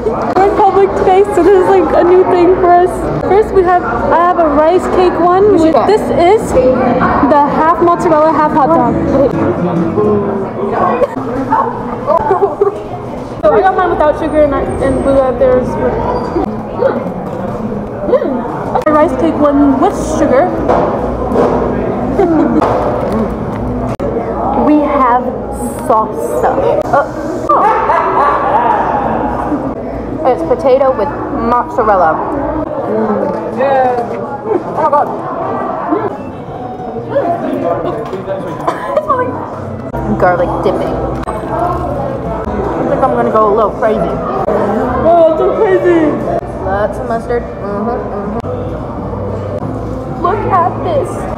We're in public space, so this is like a new thing for us. First, I have a rice cake one. This is the half mozzarella, half hot dog. So I got mine without sugar, and Blue got theirs with. A rice cake one with sugar. We have salsa. It's potato with mozzarella. Yeah. Oh my god. Garlic dipping. I think I'm gonna go a little crazy. Oh, so crazy. Lots of mustard. Look at this.